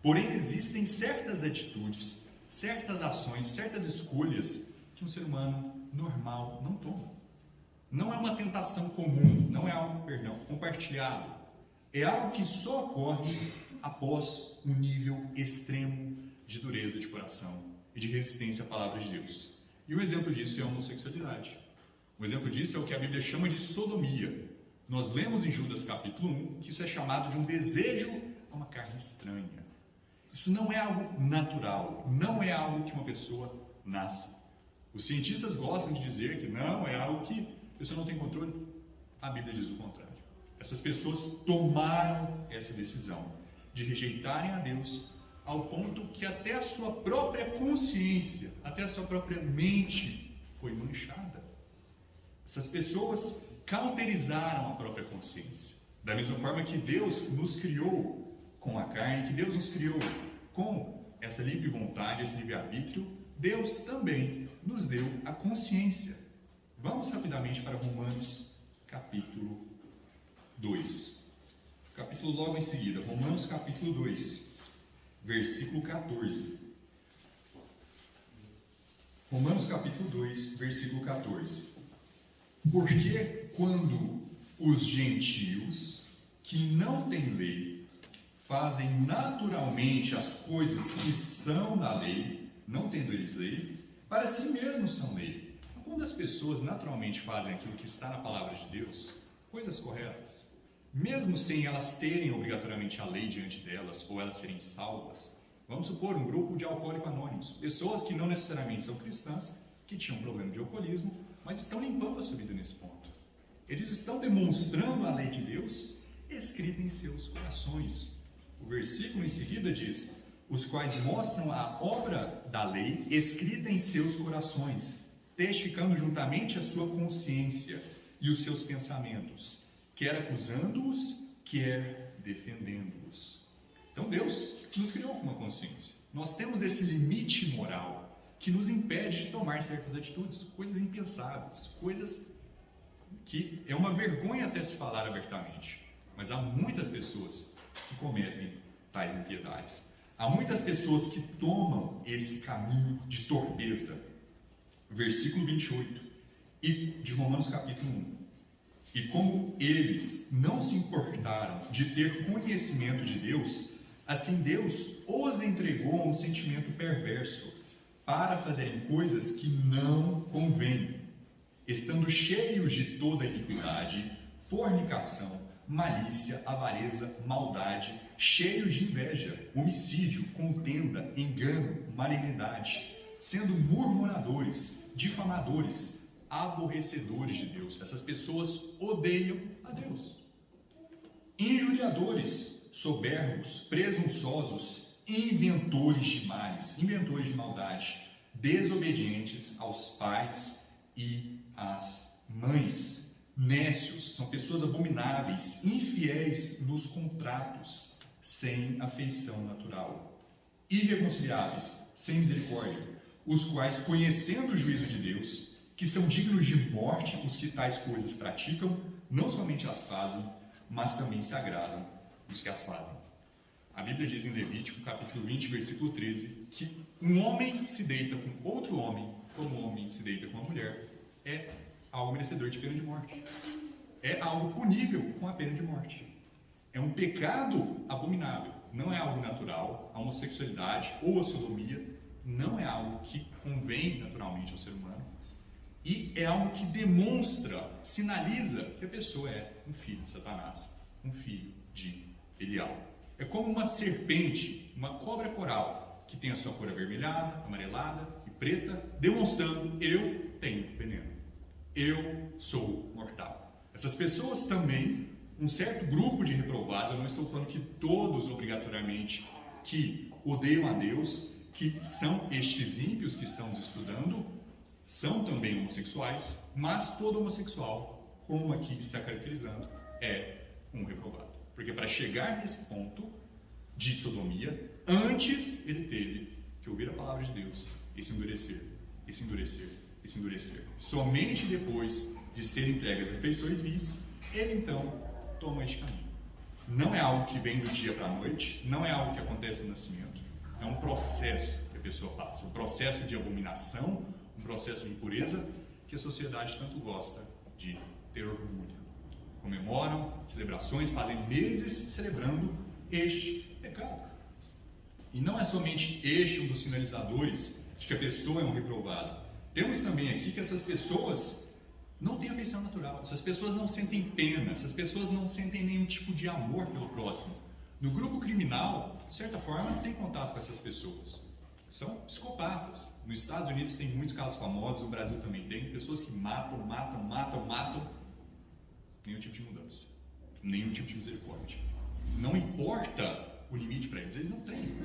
Porém, existem certas atitudes, certas ações, certas escolhas que um ser humano normal não toma. Não é uma tentação comum, não é algo, compartilhado. É algo que só ocorre após um nível extremo de dureza de coração e de resistência à palavra de Deus. E o exemplo disso é a homossexualidade. O exemplo disso é o que a Bíblia chama de sodomia. Nós lemos em Judas capítulo 1 que isso é chamado de um desejo a uma carne estranha. Isso não é algo natural, não é algo que uma pessoa nasce. Os cientistas gostam de dizer que não, é algo que a pessoa não tem controle. A Bíblia diz o contrário. Essas pessoas tomaram essa decisão de rejeitarem a Deus ao ponto que até a sua própria consciência, até a sua própria mente foi manchada. Essas pessoas cauterizaram a própria consciência. Da mesma forma que Deus nos criou com a carne, que Deus nos criou com essa livre vontade, esse livre-arbítrio, Deus também nos deu a consciência. Vamos rapidamente para Romanos capítulo 2. Capítulo logo em seguida, Romanos capítulo 2, versículo 14. Romanos capítulo 2, versículo 14. Porque quando os gentios que não têm lei fazem naturalmente as coisas que são da lei, não tendo eles lei, para si mesmos são lei. Quando as pessoas naturalmente fazem aquilo que está na palavra de Deus, coisas corretas, mesmo sem elas terem obrigatoriamente a lei diante delas, ou elas serem salvas, vamos supor um grupo de alcoólicos anônimos, pessoas que não necessariamente são cristãs, que tinham um problema de alcoolismo, mas estão limpando a sua vida nesse ponto. Eles estão demonstrando a lei de Deus escrita em seus corações. O versículo em seguida diz: os quais mostram a obra da lei escrita em seus corações, testificando juntamente a sua consciência e os seus pensamentos, quer acusando-os, quer defendendo-os. Então Deus nos criou com uma consciência. Nós temos esse limite moral que nos impede de tomar certas atitudes, coisas impensáveis, coisas que é uma vergonha até se falar abertamente. Mas há muitas pessoas que cometem tais impiedades. Há muitas pessoas que tomam esse caminho de torpeza. Versículo 28 de Romanos capítulo 1. E como eles não se importaram de ter conhecimento de Deus, assim Deus os entregou a um sentimento perverso para fazerem coisas que não convêm, estando cheios de toda iniquidade, fornicação, malícia, avareza, maldade, cheios de inveja, homicídio, contenda, engano, malignidade, sendo murmuradores, difamadores, aborrecedores de Deus. Essas pessoas odeiam a Deus. Injuriadores, soberbos, presunçosos, inventores de males, inventores de maldade, desobedientes aos pais e às mães, nécios, são pessoas abomináveis, infiéis nos contratos, sem afeição natural, irreconciliáveis, sem misericórdia, os quais, conhecendo o juízo de Deus, que são dignos de morte os que tais coisas praticam, não somente as fazem, mas também se agradam os que as fazem. A Bíblia diz em Levítico, capítulo 20, versículo 13, que um homem se deita com outro homem, como um homem se deita com uma mulher, é algo merecedor de pena de morte. É algo punível com a pena de morte. É um pecado abominável. Não é algo natural. A homossexualidade ou a sodomia não é algo que convém naturalmente ao ser humano. E é algo que demonstra, sinaliza que a pessoa é um filho de Satanás, um filho de Belial. É como uma serpente, uma cobra coral, que tem a sua cor avermelhada, amarelada e preta, demonstrando: eu tenho veneno, eu sou mortal. Essas pessoas também, um certo grupo de reprovados, eu não estou falando que todos obrigatoriamente que odeiam a Deus, que são estes ímpios que estamos estudando, são também homossexuais, mas todo homossexual, como aqui está caracterizando, é um reprovado. Porque para chegar nesse ponto de sodomia, antes ele teve que ouvir a palavra de Deus e se endurecer, e se endurecer, e se endurecer. Somente depois de ser entregue às refeições vis, ele então toma este caminho. Não é algo que vem do dia para a noite, não é algo que acontece no nascimento, é um processo que a pessoa passa, um processo de abominação, um processo de impureza que a sociedade tanto gosta de ter orgulho. Comemoram celebrações, fazem meses celebrando este pecado. E não é somente este um dos sinalizadores de que a pessoa é um reprovado. Temos também aqui que essas pessoas não têm afeição natural, essas pessoas não sentem pena, essas pessoas não sentem nenhum tipo de amor pelo próximo. No grupo criminal, de certa forma, não tem contato com essas pessoas. São psicopatas. Nos Estados Unidos tem muitos casos famosos, no Brasil também tem, pessoas que matam, nenhum tipo de mudança, nenhum tipo de misericórdia. Não importa o limite para eles, eles não têm.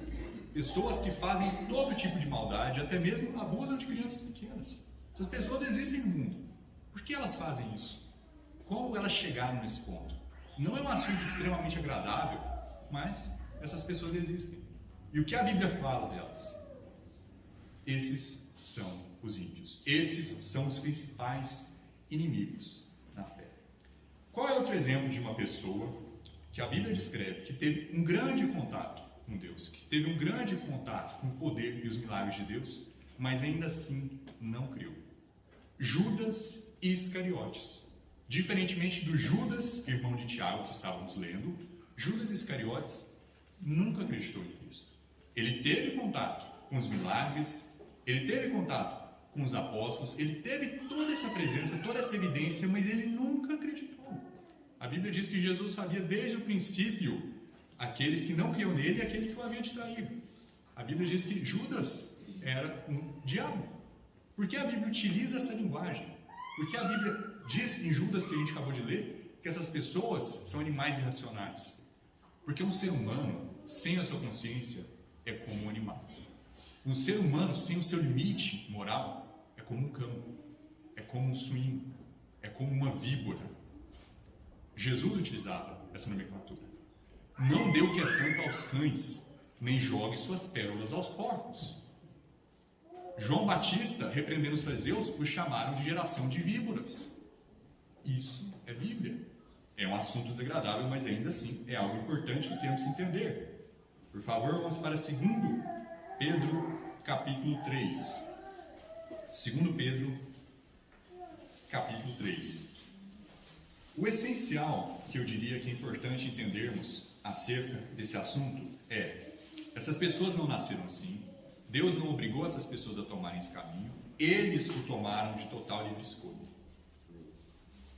Pessoas que fazem todo tipo de maldade, até mesmo abusam de crianças pequenas. Essas pessoas existem no mundo. Por que elas fazem isso? Como elas chegaram nesse ponto? Não é um assunto extremamente agradável, mas essas pessoas existem. E o que a Bíblia fala delas? Esses são os ímpios. Esses são os principais inimigos na fé. Qual é outro exemplo de uma pessoa que a Bíblia descreve que teve um grande contato com Deus, que teve um grande contato com o poder e os milagres de Deus, mas ainda assim não creu? Judas Iscariotes. Diferentemente do Judas, irmão de Tiago, que estávamos lendo, Judas Iscariotes nunca acreditou em Cristo. Ele teve contato com os milagres, ele teve contato com os apóstolos, ele teve toda essa presença, toda essa evidência, mas ele nunca acreditou. A Bíblia diz que Jesus sabia desde o princípio aqueles que não criam nele e aquele que o havia de trair. A Bíblia diz que Judas era um diabo. Por que a Bíblia utiliza essa linguagem? Porque a Bíblia diz em Judas, que a gente acabou de ler, que essas pessoas são animais irracionais. Porque um ser humano, sem a sua consciência, é como um animal. Um ser humano sem o seu limite moral é como um cão, é como um suíno, é como uma víbora. Jesus utilizava essa nomenclatura. Não dê o que é santo aos cães, nem jogue suas pérolas aos porcos. João Batista, repreendendo os fariseus, os chamaram de geração de víboras. Isso é Bíblia. É um assunto desagradável, mas ainda assim é algo importante que temos que entender. Por favor, vamos para 2 Pedro, capítulo 3. 2 Pedro, capítulo 3. O essencial que eu diria que é importante entendermos acerca desse assunto é: essas pessoas não nasceram assim, Deus não obrigou essas pessoas a tomarem esse caminho, eles o tomaram de total livre escolha.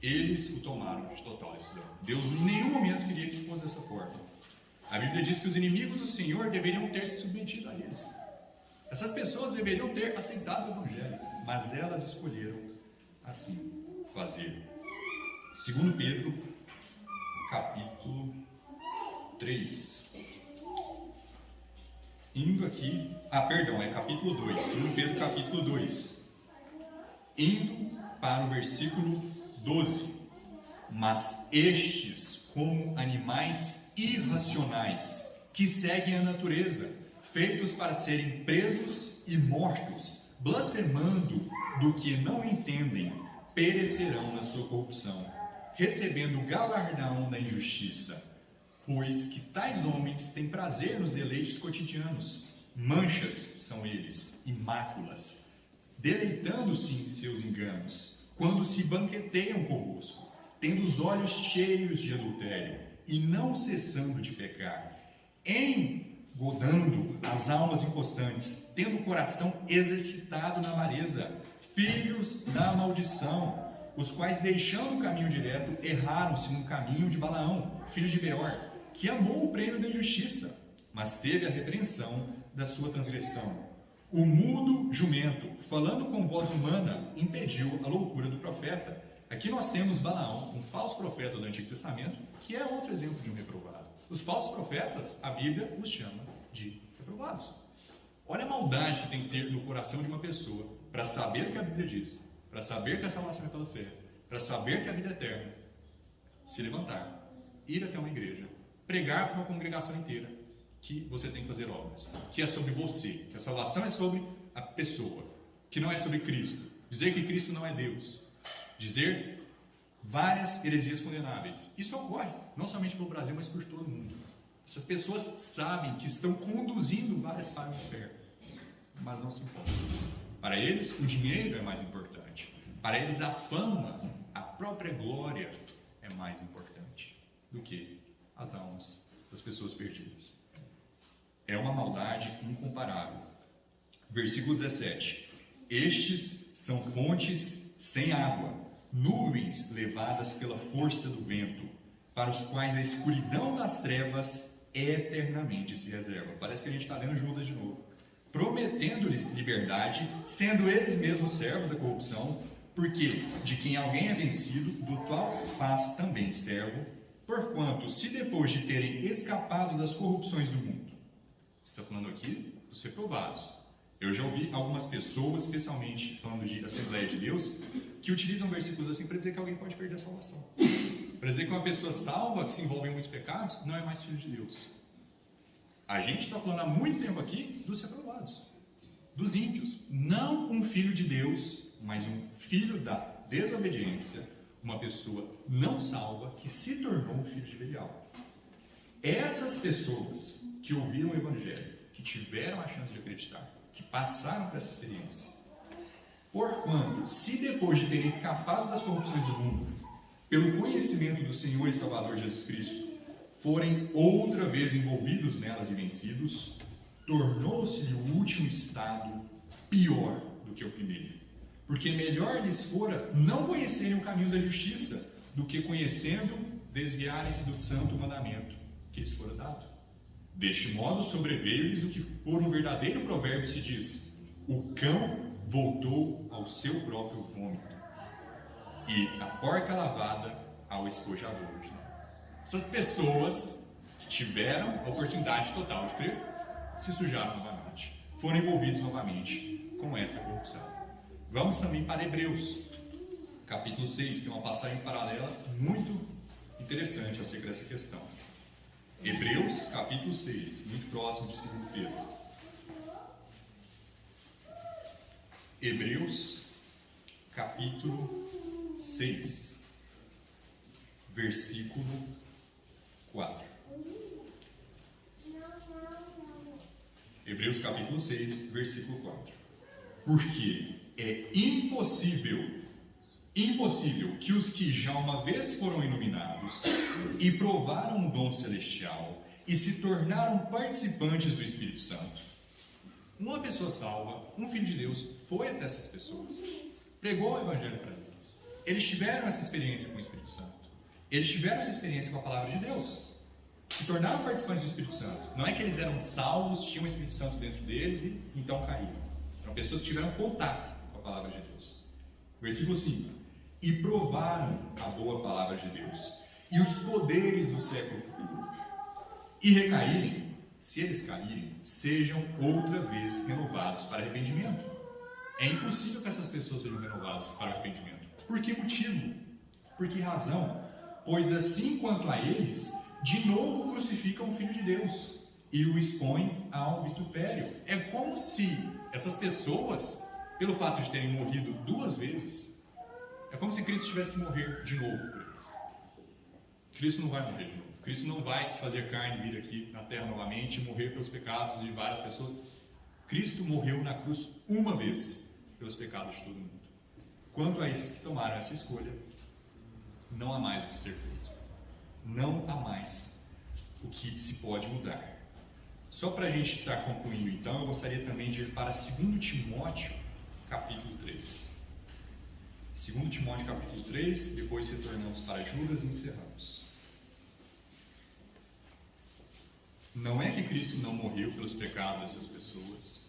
Eles o tomaram de total decisão. Deus em nenhum momento queria que fosse dessa forma. A Bíblia diz que os inimigos do Senhor deveriam ter se submetido a eles. Essas pessoas deveriam ter aceitado o Evangelho, mas elas escolheram assim fazer. 2 Pedro, capítulo 3. Indo aqui, é capítulo 2, 2 Pedro, capítulo 2. Indo para o versículo 12. Mas estes, como animais irracionais, que seguem a natureza, feitos para serem presos e mortos, blasfemando do que não entendem, perecerão na sua corrupção, recebendo o galardão da injustiça. Pois que tais homens têm prazer nos deleites cotidianos, manchas são eles, e máculas, deleitando-se em seus enganos, quando se banqueteiam convosco, tendo os olhos cheios de adultério, e não cessando de pecar, engodando as almas inconstantes, tendo o coração exercitado na avareza, filhos da maldição, os quais, deixando o caminho direto, erraram-se no caminho de Balaão, filho de Beor, que amou o prêmio da injustiça, mas teve a repreensão da sua transgressão. O mudo jumento, falando com voz humana, impediu a loucura do profeta. Aqui nós temos Balaão, um falso profeta do Antigo Testamento, que é outro exemplo de um reprovado. Os falsos profetas, a Bíblia os chama de reprovados. Olha a maldade que tem que ter no coração de uma pessoa para saber o que a Bíblia diz, para saber que a salvação é pela fé, para saber que a vida é eterna, se levantar, ir até uma igreja, pregar para uma congregação inteira que você tem que fazer obras, que é sobre você, que a salvação é sobre a pessoa, que não é sobre Cristo, dizer que Cristo não é Deus, dizer várias heresias condenáveis. Isso ocorre não somente pelo Brasil, mas por todo o mundo. Essas pessoas sabem que estão conduzindo várias para o inferno, mas não se importam. Para eles, o dinheiro é mais importante. Para eles, a fama, a própria glória é mais importante do que as almas das pessoas perdidas. É uma maldade incomparável. Versículo 17. Estes são fontes sem água, nuvens levadas pela força do vento, para os quais a escuridão das trevas eternamente se reserva. Parece que a gente está lendo Judas de novo. Prometendo-lhes liberdade, sendo eles mesmos servos da corrupção, porque de quem alguém é vencido, do qual faz também servo, porquanto, se depois de terem escapado das corrupções do mundo, está falando aqui dos reprovados. Eu já ouvi algumas pessoas, especialmente falando de Assembleia de Deus, que utilizam versículos assim para dizer que alguém pode perder a salvação. Para dizer que uma pessoa salva, que se envolve em muitos pecados, não é mais filho de Deus. A gente está falando há muito tempo aqui dos reprovados, dos ímpios. Não um filho de Deus, mas um filho da desobediência, uma pessoa não salva que se tornou um filho de Belial. Essas pessoas que ouviram o Evangelho, que tiveram a chance de acreditar, que passaram por essa experiência, porquanto, se depois de terem escapado das corrupções do mundo, pelo conhecimento do Senhor e Salvador Jesus Cristo, forem outra vez envolvidos nelas e vencidos, tornou-se-lhe o último estado pior do que o primeiro. Porque melhor lhes fora não conhecerem o caminho da justiça, do que conhecendo, desviarem-se do santo mandamento que lhes fora dado. Deste modo sobreveio-lhes o que por um verdadeiro provérbio se diz: o cão voltou ao seu próprio vômito, e a porca lavada ao espojador. Essas pessoas que tiveram a oportunidade total de crer, se sujaram novamente, foram envolvidos novamente com essa corrupção. Vamos também para Hebreus, capítulo 6, tem uma passagem paralela muito interessante acerca dessa questão. Hebreus capítulo 6, muito próximo de 2 Pedro. Hebreus capítulo 6, versículo 4. Hebreus capítulo 6, versículo 4. Porque é impossível que os que já uma vez foram iluminados e provaram o dom celestial e se tornaram participantes do Espírito Santo. Uma pessoa salva, um filho de Deus, foi até essas pessoas, pregou o Evangelho para eles. Eles tiveram essa experiência com o Espírito Santo. Eles tiveram essa experiência com a Palavra de Deus. Se tornaram participantes do Espírito Santo. Não é que eles eram salvos, tinham o Espírito Santo dentro deles e então caíram. Eram pessoas que tiveram contato com a Palavra de Deus. Versículo 5. E provaram a boa Palavra de Deus e os poderes do século futuro. E recaírem, se eles caírem, sejam outra vez renovados para arrependimento. É impossível que essas pessoas sejam renovadas para arrependimento. Por que motivo? Por que razão? Pois assim quanto a eles, de novo crucificam o Filho de Deus e o expõem ao vitupério. É como se essas pessoas, pelo fato de terem morrido 2 vezes, é como se Cristo tivesse que morrer de novo por eles. Cristo não vai morrer de novo. Cristo não vai se fazer carne e vir aqui na terra novamente e morrer pelos pecados de várias pessoas. Cristo morreu na cruz uma vez pelos pecados de todo mundo. Quanto a esses que tomaram essa escolha, não há mais o que ser feito. Não há mais o que se pode mudar. Só para a gente estar concluindo, então, eu gostaria também de ir para 2 Timóteo, capítulo 3. 2 Timóteo, capítulo 3, depois retornamos para Judas e encerramos. Não é que Cristo não morreu pelos pecados dessas pessoas.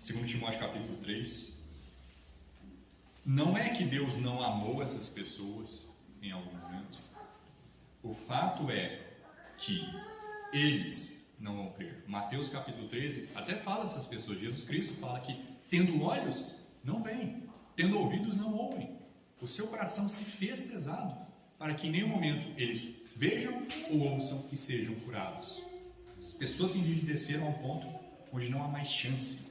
2 Timóteo, capítulo 3. Não é que Deus não amou essas pessoas em algum momento. O fato é que eles não vão crer. Mateus capítulo 13 até fala dessas pessoas. Jesus Cristo fala que tendo olhos, não veem. Tendo ouvidos, não ouvem. O seu coração se fez pesado para que em nenhum momento eles vejam ou ouçam e sejam curados. As pessoas enrijeceram ao ponto onde não há mais chance.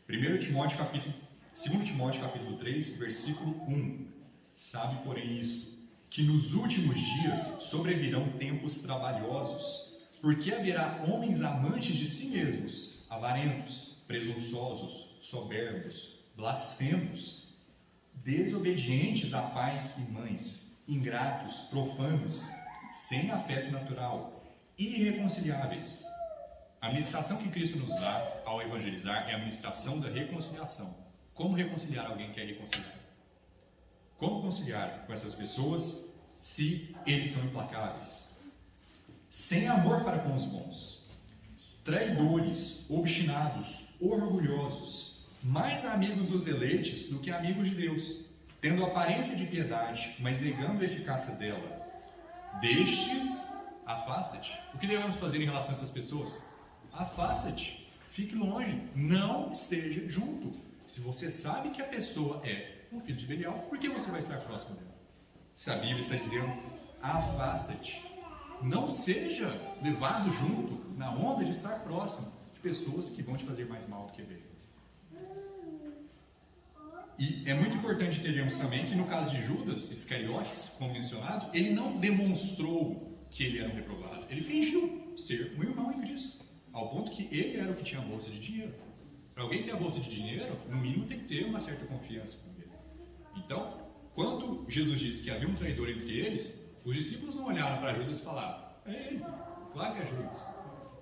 2 Timóteo capítulo 3, versículo 1. Sabe, porém, isto, que nos últimos dias sobrevirão tempos trabalhosos, porque haverá homens amantes de si mesmos, avarentos, presunçosos, soberbos, blasfemos, desobedientes a pais e mães, ingratos, profanos, sem afeto natural, irreconciliáveis. A ministração que Cristo nos dá ao evangelizar é a ministração da reconciliação. Como reconciliar alguém que é reconciliado? Como conciliar com essas pessoas se eles são implacáveis? Sem amor para com os bons, traidores, obstinados, orgulhosos, mais amigos dos eleitos do que amigos de Deus, tendo aparência de piedade, mas negando a eficácia dela. Destes, afasta-te. O que devemos fazer em relação a essas pessoas? Afasta-te, fique longe, não esteja junto. Se você sabe que a pessoa é um filho de Belial, por que você vai estar próximo dela? Se a Bíblia está dizendo, afasta-te. Não seja levado junto na onda de estar próximo de pessoas que vão te fazer mais mal do que bem. E é muito importante entendermos também que no caso de Judas Iscariotes, como mencionado, ele não demonstrou que ele era um reprovado. Ele fingiu ser um irmão em Cristo, ao ponto que ele era o que tinha a bolsa de dinheiro. Para alguém ter a bolsa de dinheiro, no mínimo tem que ter uma certa confiança com ele. Então, quando Jesus disse que havia um traidor entre eles, os discípulos não olharam para Judas e falaram, é ele, claro que é Judas.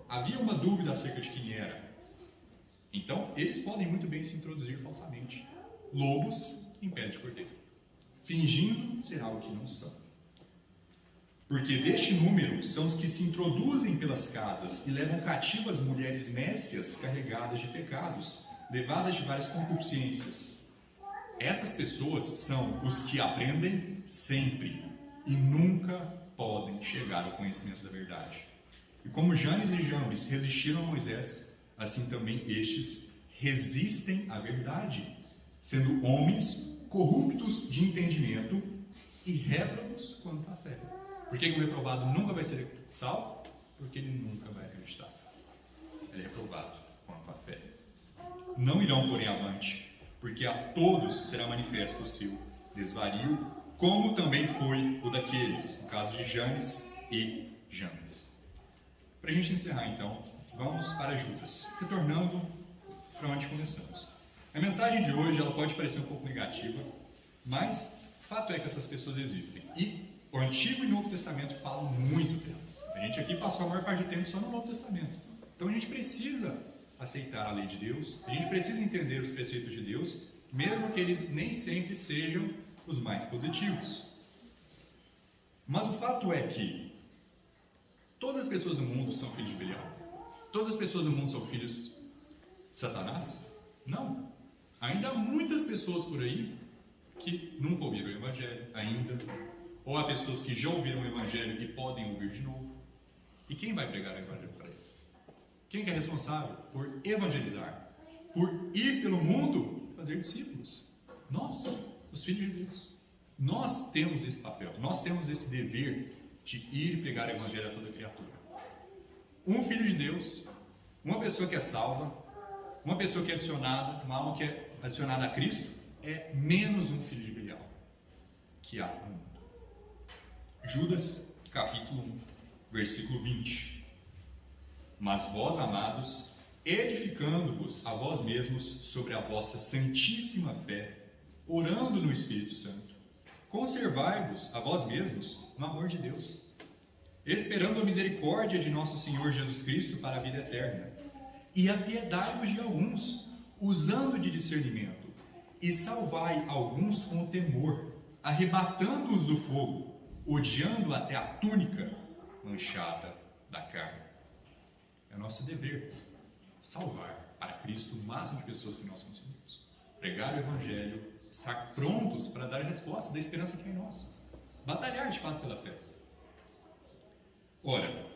Havia uma dúvida acerca de quem era. Então, eles podem muito bem se introduzir falsamente. Lobos em pele de cordeiro, fingindo ser algo que não são. Porque deste número são os que se introduzem pelas casas e levam cativas mulheres nécias carregadas de pecados, levadas de várias concupiscências. Essas pessoas são os que aprendem sempre e nunca podem chegar ao conhecimento da verdade. E como Janes e Jambres resistiram a Moisés, assim também estes resistem à verdade, sendo homens corruptos de entendimento e réprobos quanto à fé. Por que o reprovado nunca vai ser salvo? Porque ele nunca vai acreditar. Ele é reprovado quanto à fé. Não irão, porém, avante, porque a todos será manifesto o seu desvario, como também foi o daqueles, no caso de Janes e Jambres. Para a gente encerrar, então, vamos para Judas, retornando para onde começamos. A mensagem de hoje ela pode parecer um pouco negativa, mas fato é que essas pessoas existem. E o Antigo e Novo Testamento falam muito delas. A gente aqui passou a maior parte do tempo só no Novo Testamento. Então a gente precisa aceitar a lei de Deus, a gente precisa entender os preceitos de Deus, mesmo que eles nem sempre sejam os mais positivos. Mas o fato é que todas as pessoas do mundo são filhos de Belial? Todas as pessoas do mundo são filhos de Satanás? Não. Ainda há muitas pessoas por aí que nunca ouviram o Evangelho ainda, ou há pessoas que já ouviram o Evangelho e podem ouvir de novo. E quem vai pregar o Evangelho para eles? Quem que é responsável por evangelizar, por ir pelo mundo e fazer discípulos? Nós, os filhos de Deus. Nós temos esse papel, nós temos esse dever de ir e pregar o Evangelho a toda criatura. Um filho de Deus, uma pessoa que é salva, uma pessoa que é adicionada, uma alma que é adicionada a Cristo, é menos um filho de Belial que há no mundo. Judas, capítulo 1, versículo 20. Mas vós, amados, edificando-vos a vós mesmos sobre a vossa santíssima fé, orando no Espírito Santo, conservai-vos a vós mesmos no amor de Deus, esperando a misericórdia de nosso Senhor Jesus Cristo para a vida eterna. E apiedai-vos de alguns, usando de discernimento, e salvai alguns com o temor, arrebatando-os do fogo, odiando até a túnica manchada da carne. É nosso dever salvar para Cristo o máximo de pessoas que nós conseguimos. Pregar o Evangelho, estar prontos para dar a resposta da esperança que é em nós. Batalhar de fato pela fé. Ora,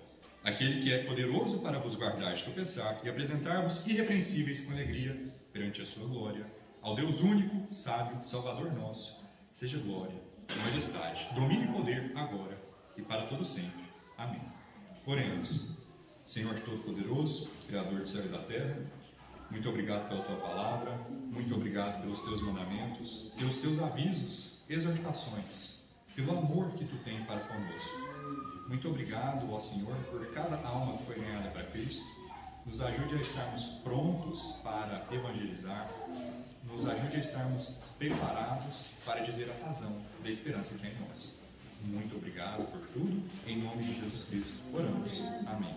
aquele que é poderoso para vos guardar de tropeçar e apresentar-vos irrepreensíveis com alegria perante a sua glória, ao Deus único, sábio, Salvador nosso, seja glória, majestade, domínio e poder, agora e para todo sempre. Amém. Oremos. Senhor Todo-Poderoso, Criador do céu e da terra, muito obrigado pela Tua palavra, muito obrigado pelos Teus mandamentos, pelos Teus avisos, exortações, pelo amor que Tu tem para conosco. Muito obrigado, ó Senhor, por cada alma que foi ganhada para Cristo. Nos ajude a estarmos prontos para evangelizar, nos ajude a estarmos preparados para dizer a razão da esperança que é em nós. Muito obrigado por tudo. Em nome de Jesus Cristo, oramos. Amém.